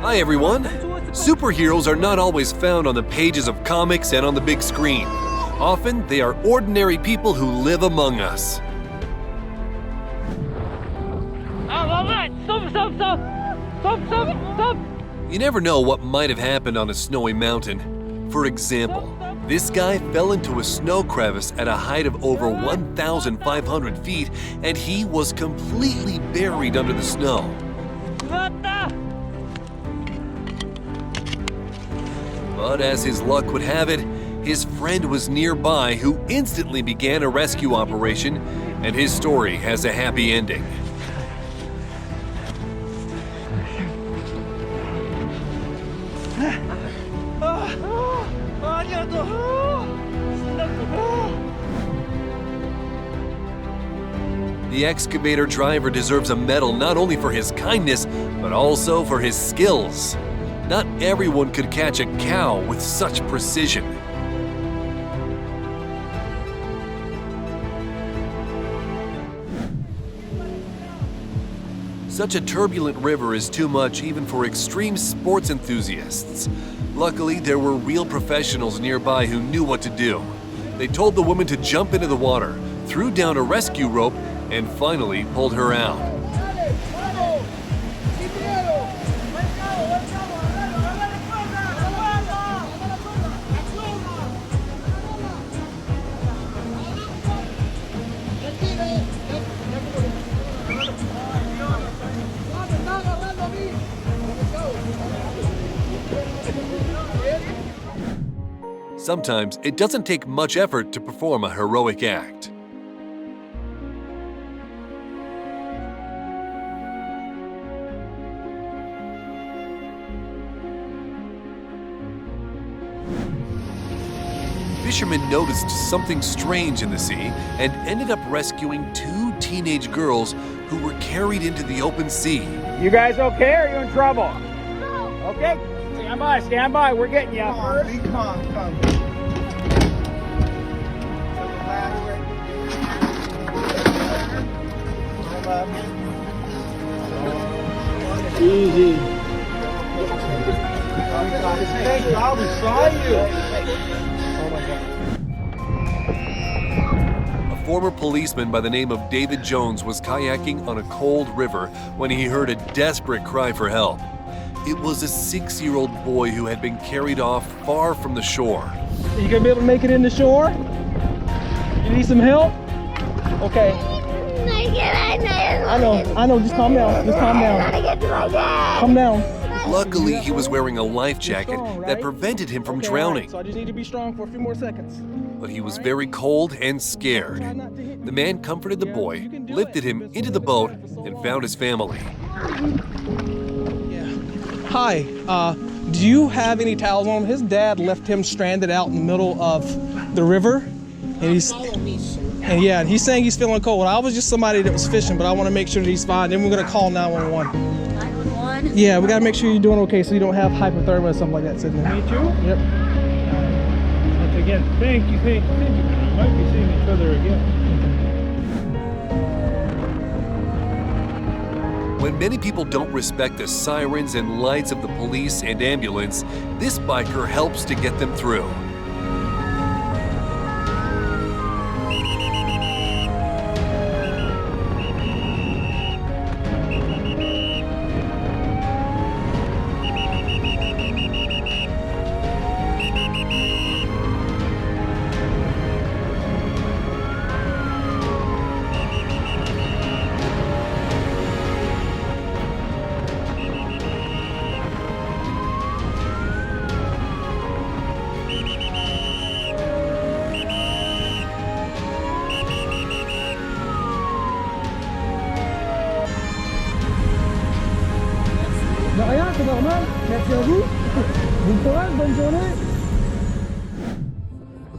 Hi everyone! Superheroes are not always found on the pages of comics and on the big screen. Often, they are ordinary people who live among us. Stop! You never know what might have happened on a snowy mountain. For example, this guy fell into a snow crevice at a height of over 1,500 feet, and he was completely buried under the snow. But as his luck would have it, his friend was nearby who instantly began a rescue operation, and his story has a happy ending. The excavator driver deserves a medal not only for his kindness, but also for his skills. Not everyone could catch a cow with such precision. Such a turbulent river is too much even for extreme sports enthusiasts. Luckily, there were real professionals nearby who knew what to do. They told the woman to jump into the water, threw down a rescue rope, and finally pulled her out. Sometimes it doesn't take much effort to perform a heroic act. Fishermen noticed something strange in the sea and ended up rescuing two teenage girls who were carried into the open sea. You guys okay, or are you in trouble? No. Okay, stand by, we're getting you. Come on. Easy. I'll beside you. A former policeman by the name of David Jones was kayaking on a cold river when he heard a desperate cry for help. It was a 6-year-old boy who had been carried off far from the shore. Are you gonna be able to make it in the shore? You need some help? Okay. I know, just calm down, Calm down. Luckily, he was wearing a life jacket that prevented him from drowning. Right. So I just need to be strong for a few more seconds. But he was very cold and scared. The man comforted the boy, lifted him into the boat, and found his family. Hi, do you have any towels on him? His dad left him stranded out in the middle of the river, and he's saying he's feeling cold. I was just somebody that was fishing, but I want to make sure that he's fine. Then we're gonna call 911. 911? Yeah, we gotta make sure you're doing okay, so you don't have hypothermia or something like that sitting there. Me too? Yep. Once again, thank you. We might be seeing each other again. When many people don't respect the sirens and lights of the police and ambulance, this biker helps to get them through. C'est normal. Merci à vous. Bon courage, bonne journée.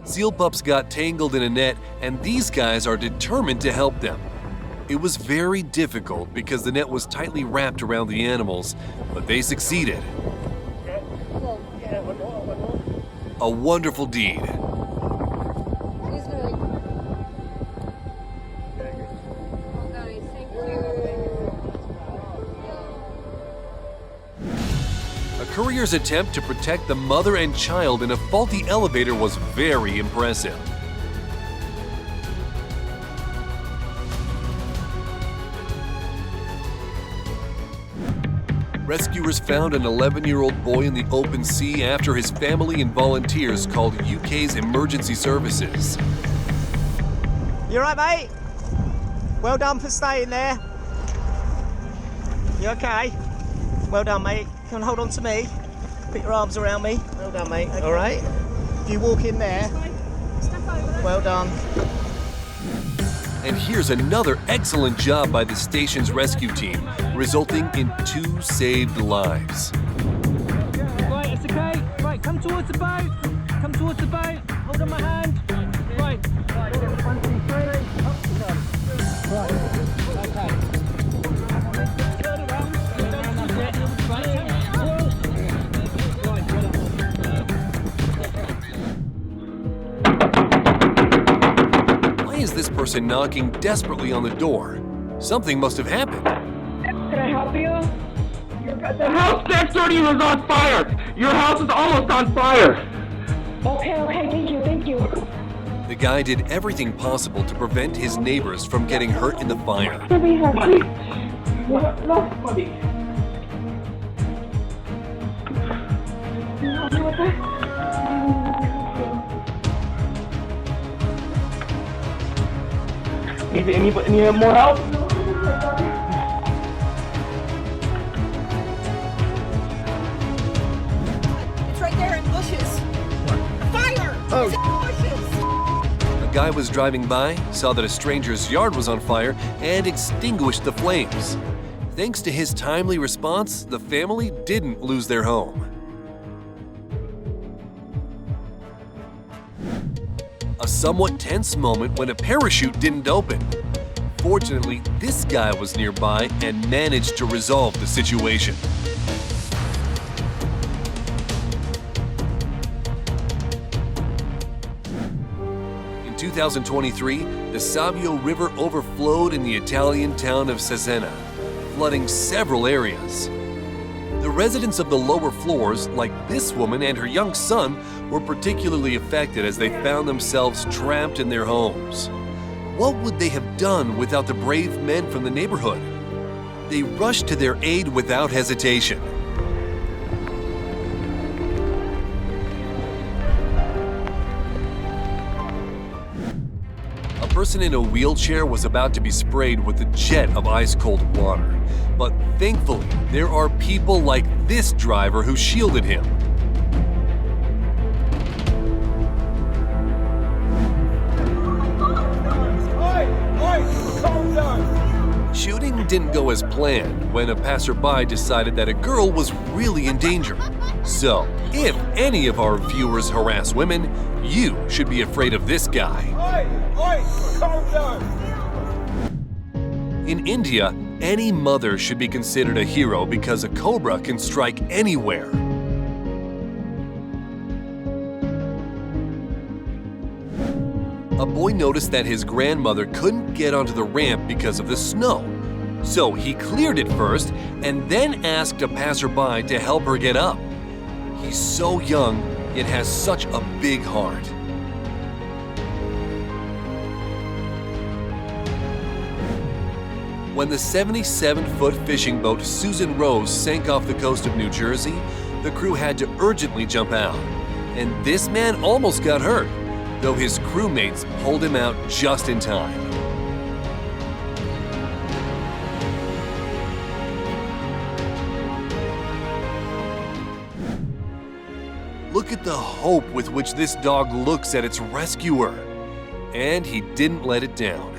Seal pups got tangled in a net, and these guys are determined to help them. It was very difficult because the net was tightly wrapped around the animals, but they succeeded. A wonderful deed. courier's attempt to protect the mother and child in a faulty elevator was very impressive. Rescuers found an 11-year-old boy in the open sea after his family and volunteers called UK's emergency services. You alright, mate? Well done for staying there. You okay? Well done, mate. Come and hold on to me. Put your arms around me. Well done, mate. Okay. Alright? If you walk in there. Well done. And here's another excellent job by the station's rescue team, resulting in 2 saved lives. Right, it's okay. Right, come towards the boat. Come towards the boat. Hold on my hand. Right. 1, 2, 3. Right. Okay. Turn around. Why is this person knocking desperately on the door? Something must have happened. Can I help you? The house next door to you is on fire! Your house is almost on fire! Okay, thank you. The guy did everything possible to prevent his neighbors from getting hurt in the fire. Need more help? It's right there in bushes. Fire! Oh. A guy was driving by, saw that a stranger's yard was on fire, and extinguished the flames. Thanks to his timely response, the family didn't lose their home. A somewhat tense moment when a parachute didn't open. Fortunately, this guy was nearby and managed to resolve the situation. In 2023, the Savio River overflowed in the Italian town of Cesena, flooding several areas. The residents of the lower floors, like this woman and her young son, were particularly affected as they found themselves trapped in their homes. What would they have done without the brave men from the neighborhood? They rushed to their aid without hesitation. A person in a wheelchair was about to be sprayed with a jet of ice-cold water. But thankfully, there are people like this driver who shielded him. Shooting didn't go as planned when a passerby decided that a girl was really in danger. So, if any of our viewers harass women, you should be afraid of this guy. In India, any mother should be considered a hero because a cobra can strike anywhere. A boy noticed that his grandmother couldn't get onto the ramp because of the snow. So he cleared it first and then asked a passerby to help her get up. He's so young, yet has such a big heart. When the 77-foot fishing boat Susan Rose sank off the coast of New Jersey, the crew had to urgently jump out. And this man almost got hurt, though his crewmates pulled him out just in time. Look at the hope with which this dog looks at its rescuer. And he didn't let it down.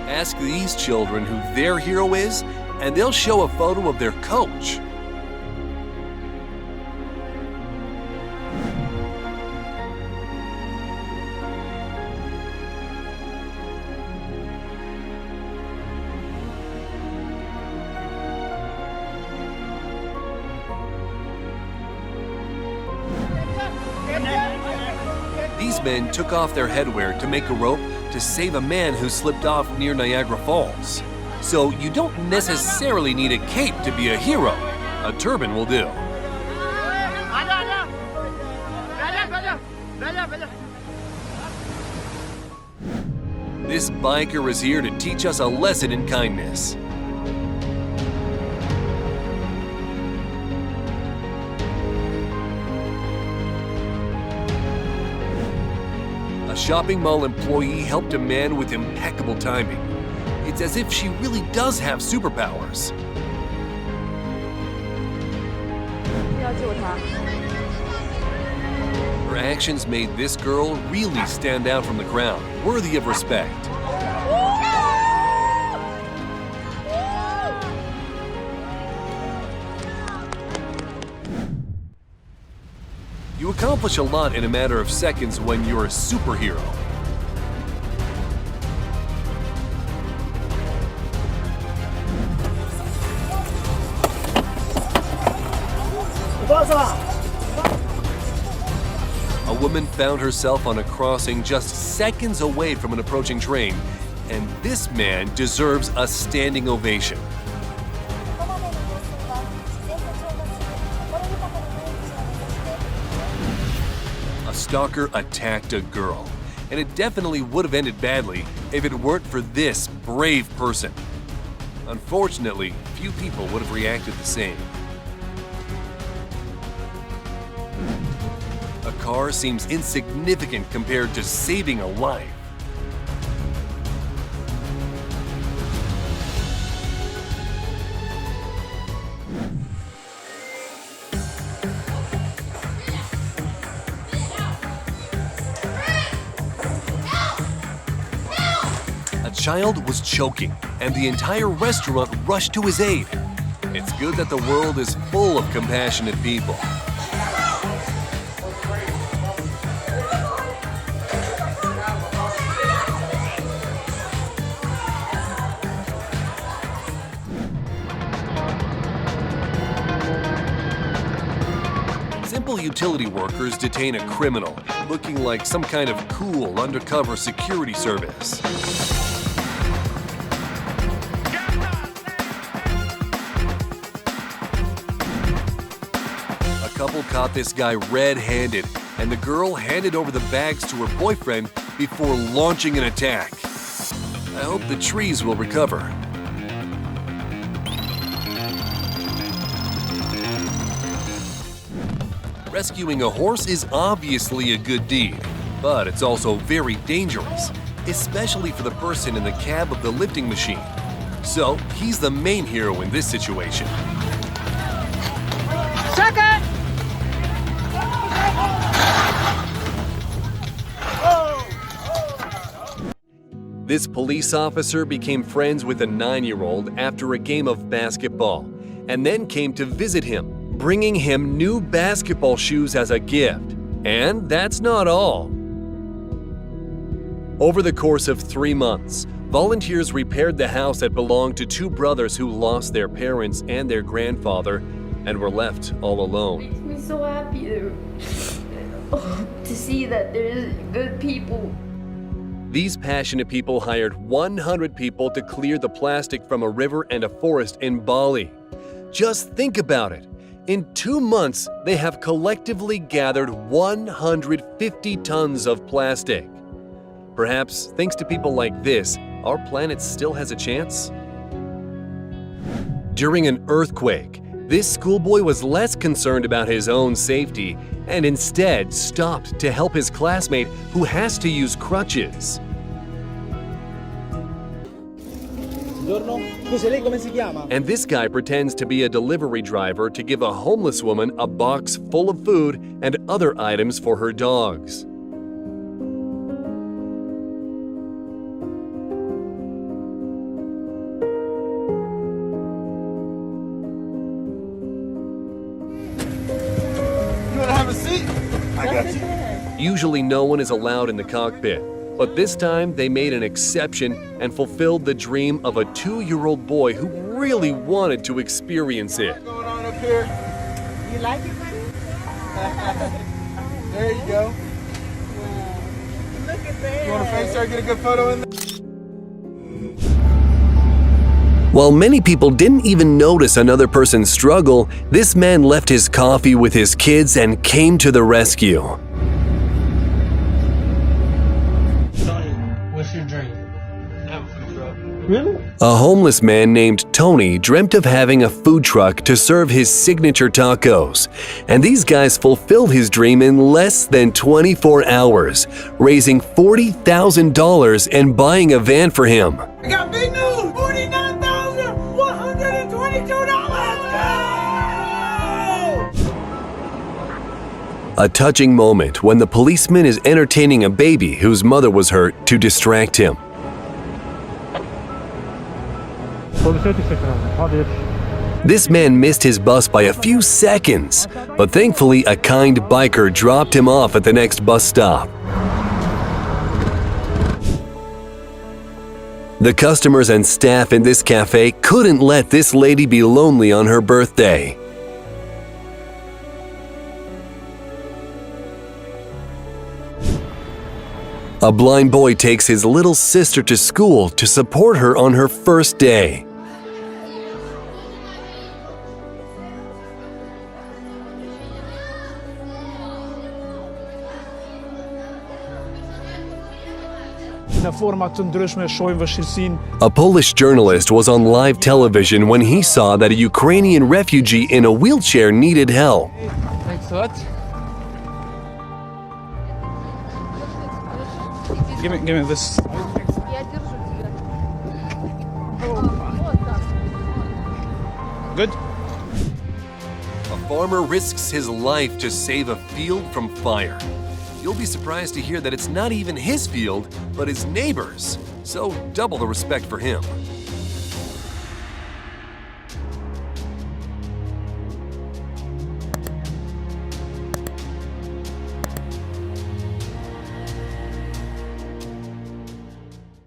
Ask these children who their hero is, and they'll show a photo of their coach. These men took off their headwear to make a rope to save a man who slipped off near Niagara Falls. So you don't necessarily need a cape to be a hero. A turban will do. This biker is here to teach us a lesson in kindness. A shopping mall employee helped a man with impeccable timing. It's as if she really does have superpowers. Her actions made this girl really stand out from the crowd, worthy of respect. You accomplish a lot in a matter of seconds when you're a superhero. A woman found herself on a crossing just seconds away from an approaching train, and this man deserves a standing ovation. A stalker attacked a girl, and it definitely would have ended badly if it weren't for this brave person. Unfortunately, few people would have reacted the same. A car seems insignificant compared to saving a life. A child was choking, and the entire restaurant rushed to his aid. It's good that the world is full of compassionate people. Simple utility workers detain a criminal, looking like some kind of cool undercover security service. A couple caught this guy red-handed, and the girl handed over the bags to her boyfriend before launching an attack. I hope the trees will recover. Rescuing a horse is obviously a good deed, but it's also very dangerous, especially for the person in the cab of the lifting machine. So he's the main hero in this situation. Second! This police officer became friends with a 9-year-old after a game of basketball, and then came to visit him, bringing him new basketball shoes as a gift. And that's not all. Over the course of 3 months, volunteers repaired the house that belonged to 2 brothers who lost their parents and their grandfather and were left all alone. It makes me so happy to see that there's good people. These passionate people hired 100 people to clear the plastic from a river and a forest in Bali. Just think about it. In 2 months, they have collectively gathered 150 tons of plastic. Perhaps, thanks to people like this, our planet still has a chance? During an earthquake, this schoolboy was less concerned about his own safety and instead stopped to help his classmate who has to use crutches. And this guy pretends to be a delivery driver to give a homeless woman a box full of food and other items for her dogs. You wanna have a seat? I got you. Usually no one is allowed in the cockpit, but this time they made an exception and fulfilled the dream of a 2-year-old boy who really wanted to experience it. What's going on up here? You like it, buddy? There you go. sure I get a good photo in there. While many people didn't even notice another person's struggle, this man left his coffee with his kids and came to the rescue. What's your dream? Really? A homeless man named Tony dreamt of having a food truck to serve his signature tacos, and these guys fulfilled his dream in less than 24 hours, raising $40,000 and buying a van for him. I got big news! $49,122! A touching moment when the policeman is entertaining a baby whose mother was hurt to distract him. This man missed his bus by a few seconds, but thankfully a kind biker dropped him off at the next bus stop. The customers and staff in this cafe couldn't let this lady be lonely on her birthday. A blind boy takes his little sister to school to support her on her first day. A Polish journalist was on live television when he saw that a Ukrainian refugee in a wheelchair needed help. Thanks a lot. Give me this. Good? A farmer risks his life to save a field from fire. You'll be surprised to hear that it's not even his field, but his neighbor's. So double the respect for him.